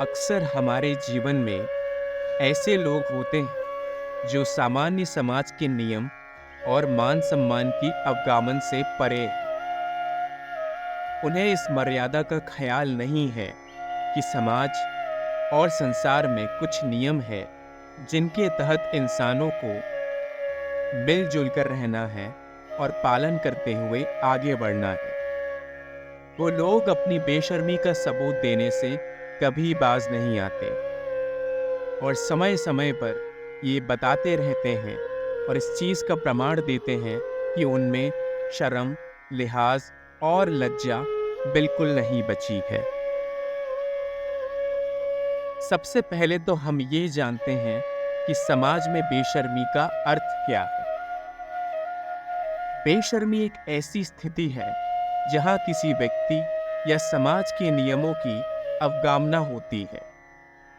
अक्सर हमारे जीवन में ऐसे लोग होते हैं जो सामान्य समाज के नियम और मान सम्मान की अवगामन से परे हैं। उन्हें इस मर्यादा का ख्याल नहीं है कि समाज और संसार में कुछ नियम है जिनके तहत इंसानों को मिलजुल कर रहना है और पालन करते हुए आगे बढ़ना है। वो लोग अपनी बेशर्मी का सबूत देने से कभी बाज नहीं आते और समय समय पर ये बताते रहते हैं और इस चीज़ का प्रमाण देते हैं कि उनमें शर्म, लिहाज और लज्जा बिल्कुल नहीं बची है। सबसे पहले तो हम ये जानते हैं कि समाज में बेशर्मी का अर्थ क्या है। बेशर्मी एक ऐसी स्थिति है जहाँ किसी व्यक्ति या समाज के नियमों की अवगामना होती है।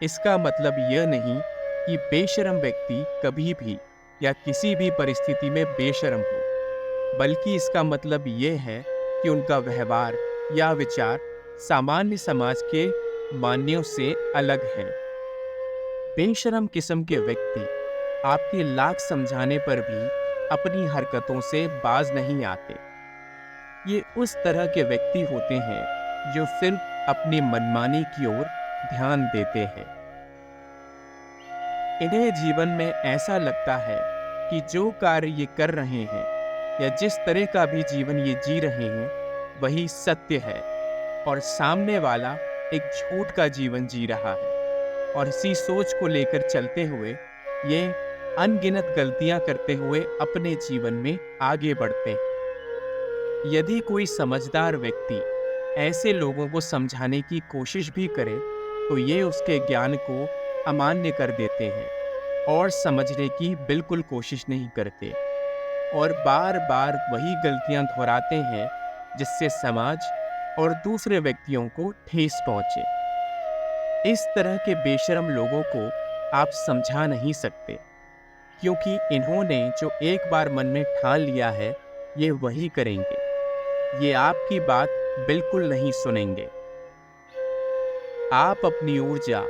इसका मतलब यह नहीं कि बेशर्म व्यक्ति कभी भी या किसी भी परिस्थिति में बेशर्म हो, बल्कि इसका मतलब यह है कि उनका व्यवहार या विचार सामान्य समाज के मान्यों से अलग है। बेशर्म किस्म के व्यक्ति आपके लाख समझाने पर भी अपनी हरकतों से बाज नहीं आते। ये उस तरह के व्यक्ति होते हैं जो सिर्फ अपनी मनमानी की ओर ध्यान देते हैं। इन्हें जीवन में ऐसा लगता है कि जो कार्य ये कर रहे हैं या जिस तरह का भी जीवन ये जी रहे हैं वही सत्य है और सामने वाला एक झूठ का जीवन जी रहा है। और इसी सोच को लेकर चलते हुए ये अनगिनत गलतियां करते हुए अपने जीवन में आगे बढ़ते हैं। यदि कोई समझदार व्यक्ति ऐसे लोगों को समझाने की कोशिश भी करे तो ये उसके ज्ञान को अमान्य कर देते हैं और समझने की बिल्कुल कोशिश नहीं करते और बार बार वही गलतियां दोहराते हैं जिससे समाज और दूसरे व्यक्तियों को ठेस पहुंचे। इस तरह के बेशर्म लोगों को आप समझा नहीं सकते क्योंकि इन्होंने जो एक बार मन में ठान लिया है ये वही करेंगे। ये आपकी बात बिल्कुल नहीं सुनेंगे। आप अपनी ऊर्जा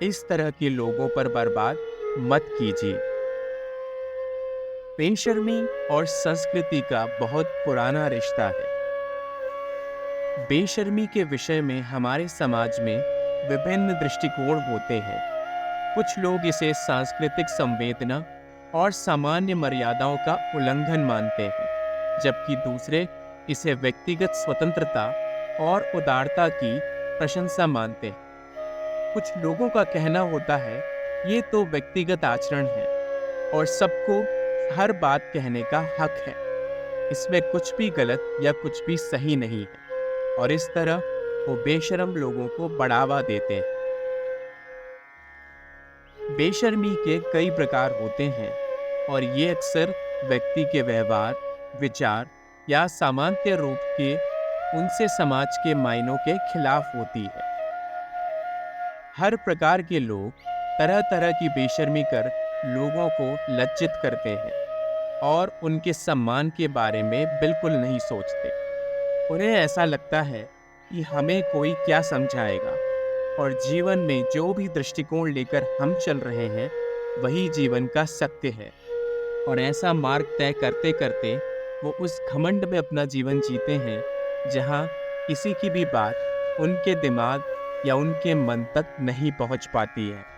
इस तरह के लोगों पर बर्बाद मत कीजिए। बेशर्मी और संस्कृति का बहुत पुराना रिश्ता है। बेशर्मी के विषय में हमारे समाज में विभिन्न दृष्टिकोण होते हैं। कुछ लोग इसे सांस्कृतिक संवेदना और सामान्य मर्यादाओं का उल्लंघन मानते हैं, जबकि दूसरे इसे व्यक्तिगत स्वतंत्रता और उदारता की प्रशंसा मानते हैं। कुछ लोगों का कहना होता है ये तो व्यक्तिगत आचरण है और सबको हर बात कहने का हक है, इसमें कुछ भी गलत या कुछ भी सही नहीं है और इस तरह वो बेशर्म लोगों को बढ़ावा देते हैं। बेशर्मी के कई प्रकार होते हैं और ये अक्सर व्यक्ति के व्यवहार, विचार या सामान्य रूप के उनसे समाज के मायनों के खिलाफ होती है। हर प्रकार के लोग तरह तरह की बेशर्मी कर लोगों को लज्जित करते हैं और उनके सम्मान के बारे में बिल्कुल नहीं सोचते। उन्हें ऐसा लगता है कि हमें कोई क्या समझाएगा और जीवन में जो भी दृष्टिकोण लेकर हम चल रहे हैं वही जीवन का सत्य है। और ऐसा मार्ग तय करते करते वो उस घमंड में अपना जीवन जीते हैं जहाँ किसी की भी बात उनके दिमाग या उनके मन तक नहीं पहुँच पाती है।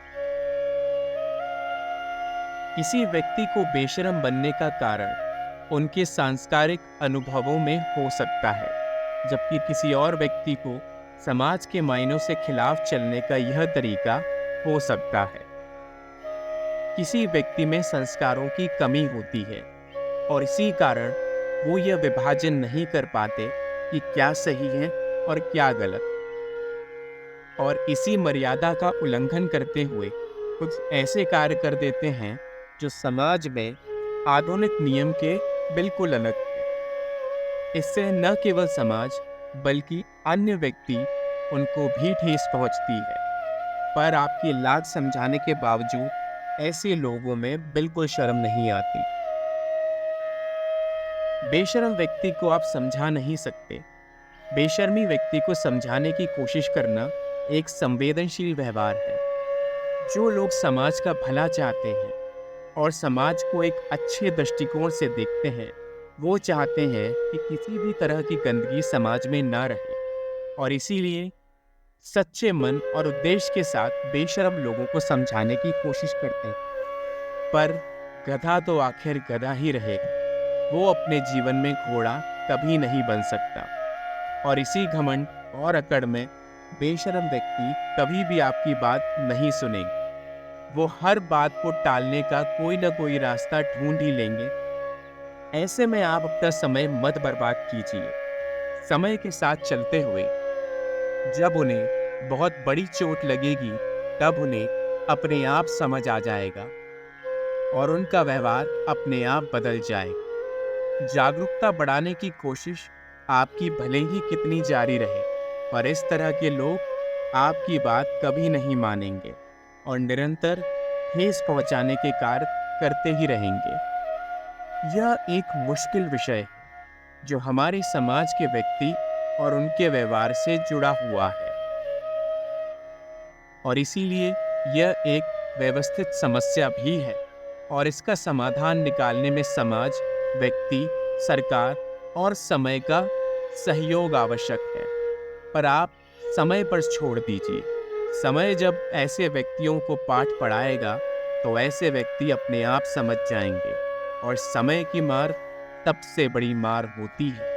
किसी व्यक्ति को बेशर्म बनने का कारण उनके सांस्कारिक अनुभवों में हो सकता है, जबकि किसी और व्यक्ति को समाज के मायनों से खिलाफ चलने का यह तरीका हो सकता है। किसी व्यक्ति में संस्कारों की कमी होती है और इसी कारण वो यह विभाजन नहीं कर पाते कि क्या सही है और क्या गलत, और इसी मर्यादा का उल्लंघन करते हुए कुछ ऐसे कार्य कर देते हैं जो समाज में आधुनिक नियम के बिल्कुल अलग है। इससे न केवल समाज बल्कि अन्य व्यक्ति उनको भी ठेस पहुंचती है, पर आपकी लाख समझाने के बावजूद ऐसे लोगों में बिल्कुल शर्म नहीं आती। बेशर्म व्यक्ति को आप समझा नहीं सकते। बेशर्मी व्यक्ति को समझाने की कोशिश करना एक संवेदनशील व्यवहार है। जो लोग समाज का भला चाहते हैं और समाज को एक अच्छे दृष्टिकोण से देखते हैं, वो चाहते हैं कि किसी भी तरह की गंदगी समाज में ना रहे, और इसीलिए सच्चे मन और उद्देश्य के साथ बेशर्म लोगों को समझाने की कोशिश करते हैं। पर गधा तो आखिर गधा ही रहेगा, वो अपने जीवन में घोड़ा कभी नहीं बन सकता। और इसी घमंड और अकड़ में बेशर्म व्यक्ति कभी भी आपकी बात नहीं सुनेंगे। वो हर बात को टालने का कोई ना कोई रास्ता ढूंढ ही लेंगे। ऐसे में आप अपना समय मत बर्बाद कीजिए। समय के साथ चलते हुए जब उन्हें बहुत बड़ी चोट लगेगी, तब उन्हें अपने आप समझ आ जाएगा और उनका व्यवहार अपने आप बदल जाएगा। जागरूकता बढ़ाने की कोशिश आपकी भले ही कितनी जारी रहे, पर इस तरह के लोग आपकी बात कभी नहीं मानेंगे और निरंतर ठेस पहुंचाने के कार्य करते ही रहेंगे। यह एक मुश्किल विषय है जो हमारे समाज के व्यक्ति और उनके व्यवहार से जुड़ा हुआ है, और इसीलिए यह एक व्यवस्थित समस्या भी है और इसका समाधान निकालने में समाज, व्यक्ति, सरकार और समय का सहयोग आवश्यक है। पर आप समय पर छोड़ दीजिए। समय जब ऐसे व्यक्तियों को पाठ पढ़ाएगा, तो ऐसे व्यक्ति अपने आप समझ जाएंगे, और समय की मार सबसे बड़ी मार होती है।